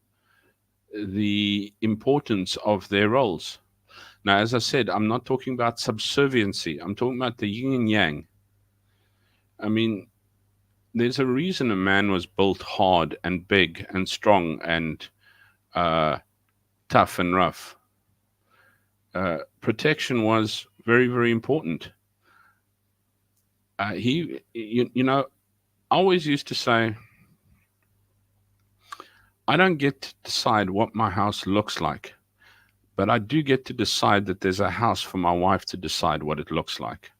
the importance of their roles. Now, as I said, I'm not talking about subserviency. I'm talking about the yin and yang. I mean, there's a reason a man was built hard and big and strong and tough and rough. Protection was very, very important. I always used to say, I don't get to decide what my house looks like, but I do get to decide that there's a house for my wife to decide what it looks like,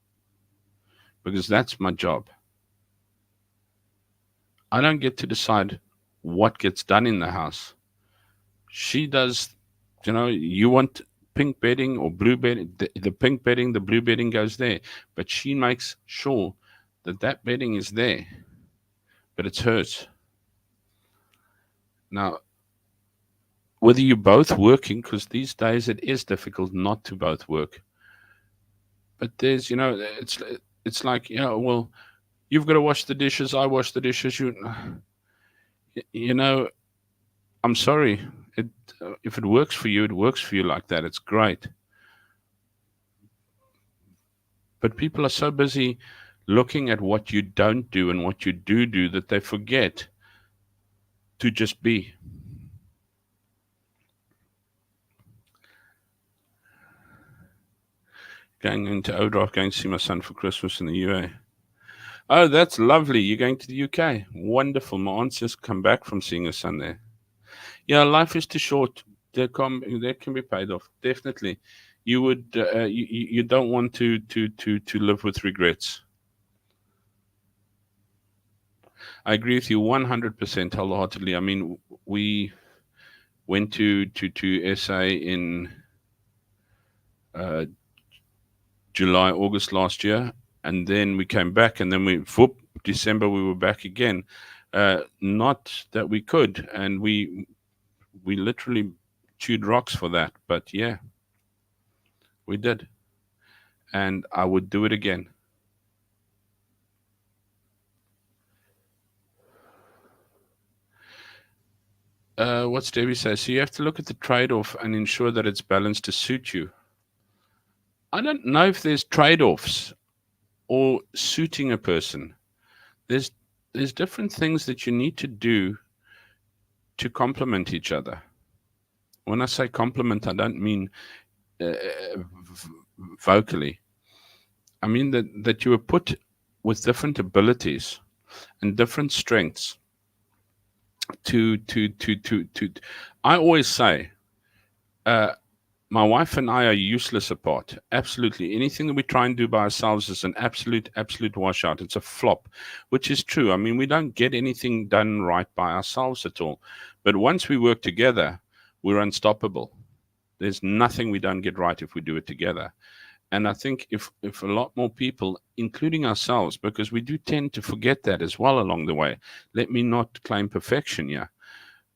because that's my job. I don't get to decide what gets done in the house. She does, you want pink bedding or blue bedding, the pink bedding, the blue bedding goes there, but she makes sure that bedding is there, but it's hers. Now, whether you're both working, because these days it is difficult not to both work, but there's, it's like, well, you've got to wash the dishes, I wash the dishes, I'm sorry. If it works for you, it works for you like that. It's great. But people are so busy looking at what you don't do and what you do that they forget to just be. Going into Odrock, going to see my son for Christmas in the UA. Oh, that's lovely. You're going to the UK. Wonderful. My aunt's just come back from seeing her son there. Yeah, life is too short. That can be paid off. Definitely. You would. You don't want to live with regrets. I agree with you 100% wholeheartedly. I mean, we went to SA in uh, July, August last year, and then we came back, and then whoop, December we were back again. Not that we could, and we literally chewed rocks for that, but yeah, we did, and I would do it again. What's Debbie says? So you have to look at the trade-off and ensure that it's balanced to suit you. I don't know if there's trade-offs or suiting a person. There's different things that you need to do to complement each other. When I say complement, I don't mean vocally. I mean that you were put with different abilities and different strengths to I always say my wife and I are useless apart. Absolutely. Anything that we try and do by ourselves is an absolute washout. It's a flop, which is true. I mean, we don't get anything done right by ourselves at all. But once we work together, we're unstoppable. There's nothing we don't get right if we do it together. And I think if a lot more people, including ourselves, because we do tend to forget that as well along the way. Let me not claim perfection here.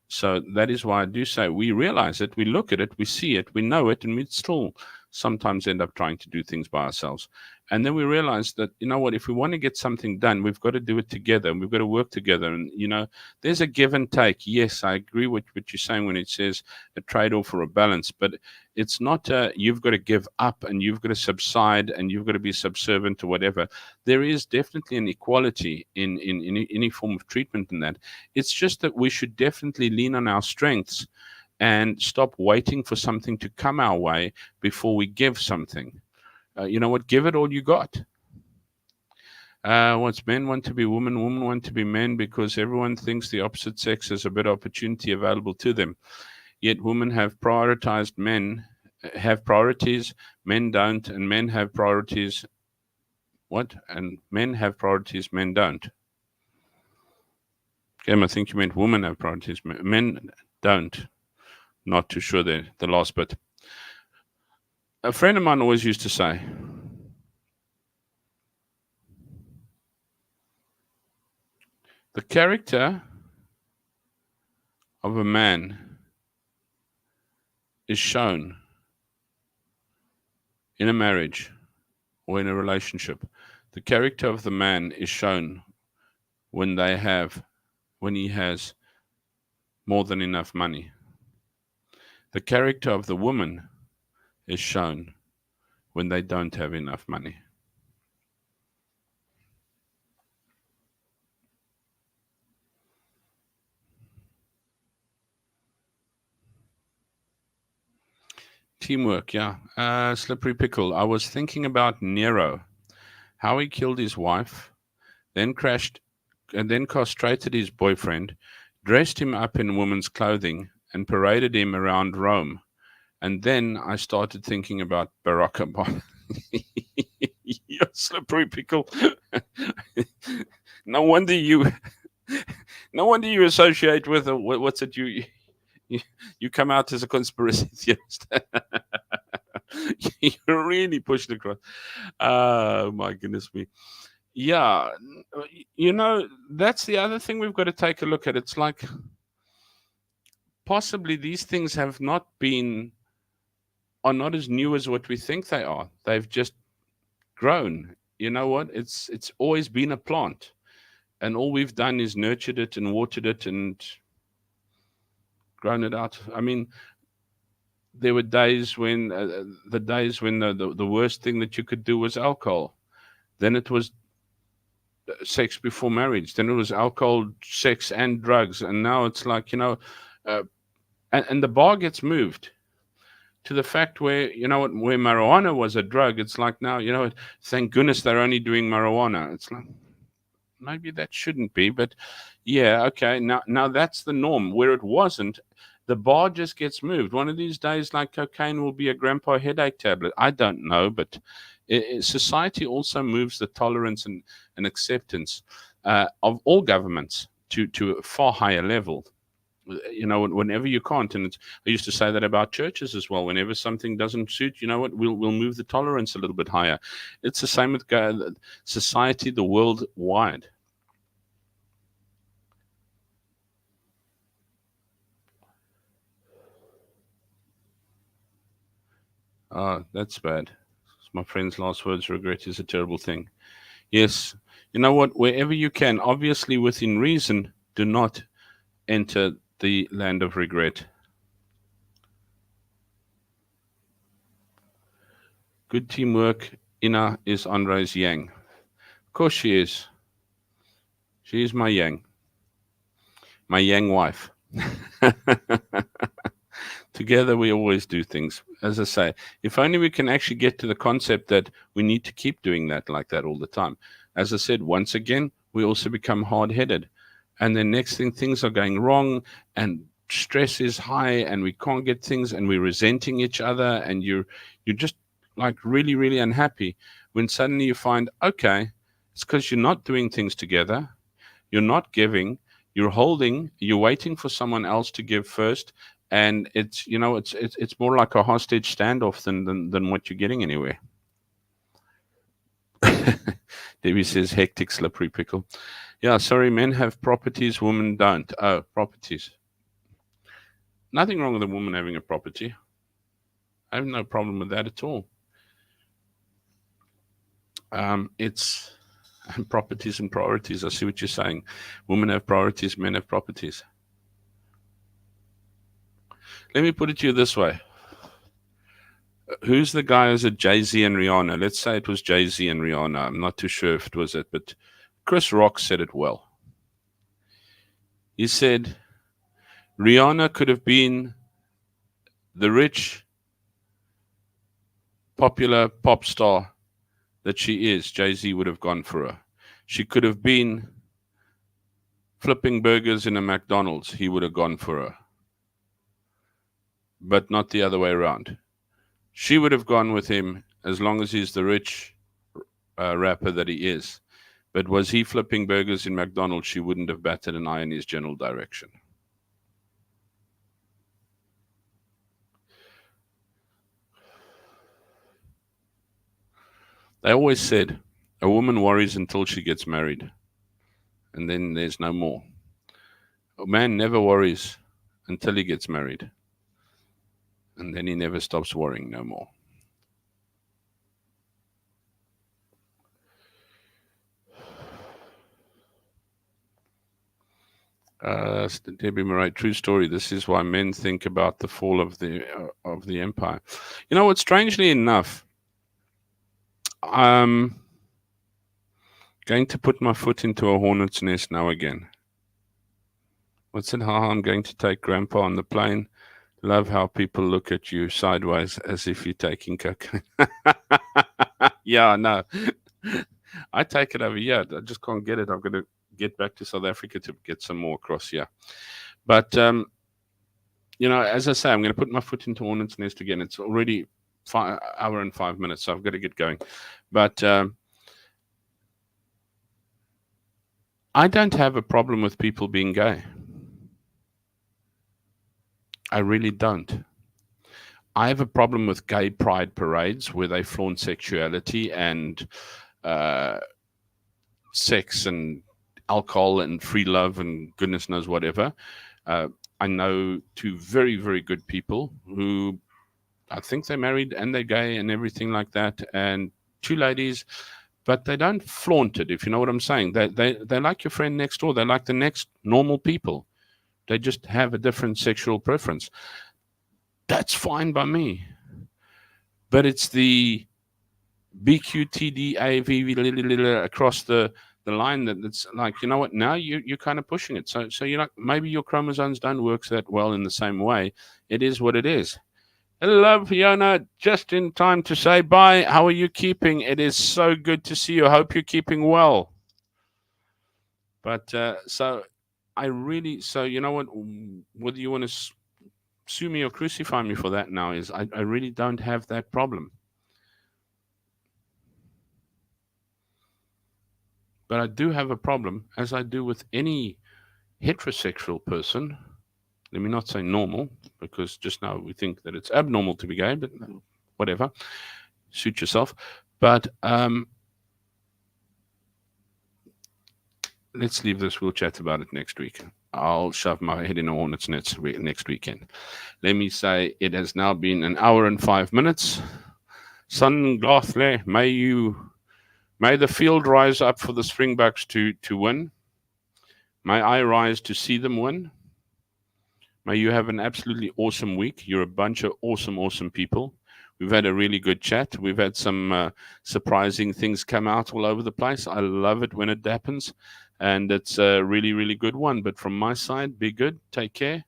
So that is why I do say we realize it, we look at it, we see it, we know it, and we still sometimes end up trying to do things by ourselves. And then we realize that, you know what, if we want to get something done, we've got to do it together, and we've got to work together. And, you know, there's a give and take. Yes, I agree with what you're saying when it says a trade-off or a balance, but it's not you've got to give up and you've got to subside and you've got to be subservient to whatever. There is definitely an equality in any form of treatment in that. It's just that we should definitely lean on our strengths and stop waiting for something to come our way before we give something. You know what? Give it all you got. What's men want to be women, women want to be men, because everyone thinks the opposite sex has a better opportunity available to them. Yet women have priorities, men don't, and men have priorities. What? And men have priorities, men don't. Okay, I think you meant women have priorities, men don't. Not too sure there, the last bit. A friend of mine always used to say, the character of a man is shown in a marriage or in a relationship. The character of the man is shown when he has more than enough money. The character of the woman is shown when they don't have enough money. Teamwork, yeah. Slippery pickle. I was thinking about Nero, how he killed his wife, then crashed and then castrated his boyfriend, dressed him up in woman's clothing, and paraded him around Rome. And then I started thinking about Barack Obama. You're slippery pickle. No wonder you associate with what's it you come out as a conspiracy theorist. You really pushed across. Oh my goodness me. Yeah, you know, that's the other thing we've got to take a look at. It's like possibly these things are not as new as what we think they are. They've just grown. You know what? It's always been a plant, and all we've done is nurtured it and watered it and grown it out. I mean, there were days when the worst thing that you could do was alcohol. Then it was sex before marriage. Then it was alcohol, sex, and drugs. And now it's like, and the bar gets moved to the fact where, where marijuana was a drug. It's like now, thank goodness they're only doing marijuana. It's like, maybe that shouldn't be, but yeah, okay. Now that's the norm. Where it wasn't, the bar just gets moved. One of these days, like cocaine will be a grandpa headache tablet. I don't know, but society also moves the tolerance and acceptance of all governments to a far higher level. Whenever you can't, and I used to say that about churches as well. Whenever something doesn't suit, you know what, we'll move the tolerance a little bit higher. It's the same with society, the world wide. Oh, that's bad. My friend's last words: regret is a terrible thing. Yes, you know what, wherever you can, obviously within reason, do not enter the land of regret. Good teamwork. Ina is Andre's yang. Of course she is. She is my yang wife. Together we always do things. As I say, if only we can actually get to the concept that we need to keep doing that like that all the time. As I said, once again, we also become hard-headed. And then next thing, things are going wrong and stress is high and we can't get things and we're resenting each other and you're just like really, really unhappy when suddenly you find, okay, it's because you're not doing things together. You're not giving, you're holding, you're waiting for someone else to give first. And it's, it's more like a hostage standoff than what you're getting anywhere. Debbie says, hectic, slippery pickle. Yeah, sorry, men have properties, women don't. Oh, properties. Nothing wrong with a woman having a property. I have no problem with that at all. It's properties and priorities. I see what you're saying. Women have priorities, men have properties. Let me put it to you this way. Who's the guy who's at Jay-Z and Rihanna? Let's say it was Jay-Z and Rihanna. I'm not too sure if it was it, but Chris Rock said it well. He said, Rihanna could have been the rich, popular pop star that she is. Jay-Z would have gone for her. She could have been flipping burgers in a McDonald's. He would have gone for her. But not the other way around. She would have gone with him as long as he's the rich rapper that he is. But was he flipping burgers in McDonald's, she wouldn't have batted an eye in his general direction. They always said a woman worries until she gets married, and then there's no more. A man never worries until he gets married, and then he never stops worrying no more. Debbie Murray, true story. This is why men think about the fall of the empire. You know what? Strangely enough, I'm going to put my foot into a hornet's nest now again. What's it? How I'm going to take Grandpa on the plane. Love how people look at you sideways as if you're taking cocaine. Yeah, no. I take it over here. I just can't get it. I've got to get back to South Africa to get some more across here. But, as I say, I'm going to put my foot into hornet's nest again. It's already hour and 5 minutes, so I've got to get going. But I don't have a problem with people being gay. I really don't. I have a problem with gay pride parades where they flaunt sexuality and sex and alcohol and free love and goodness knows whatever. I know two very, very good people who I think they're married and they're gay and everything like that, and two ladies, but they don't flaunt it, if you know what I'm saying. They like your friend next door. They like the next normal people. They just have a different sexual preference. That's fine by me. But it's the BQTDAV across the line that's like, you know what, now you're kind of pushing it. So you're like, maybe your chromosomes don't work that well in the same way. It is what it is. Hello, Fiona. Just in time to say bye. How are you keeping? It is so good to see you. I hope you're keeping well. But so I really, so you know what, whether you want to sue me or crucify me for that now, is I really don't have that problem. But I do have a problem, as I do with any heterosexual person. Let me not say normal, because just now we think that it's abnormal to be gay, but whatever, suit yourself. But let's leave this. We'll chat about it next week. I'll shove my head in a hornet's nest next weekend. Let me say it has now been 1 hour and 5 minutes. Sunglathle, may the field rise up for the Springboks to win. May I rise to see them win. May you have an absolutely awesome week. You're a bunch of awesome people. We've had a really good chat. We've had some surprising things come out all over the place. I love it when it happens. And it's a really, really good one. But from my side, be good. Take care.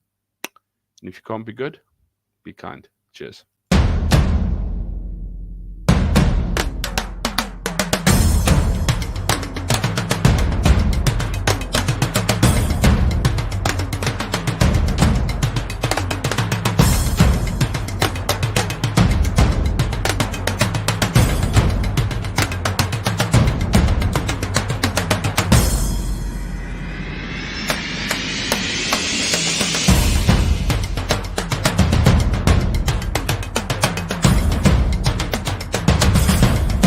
And if you can't be good, be kind. Cheers.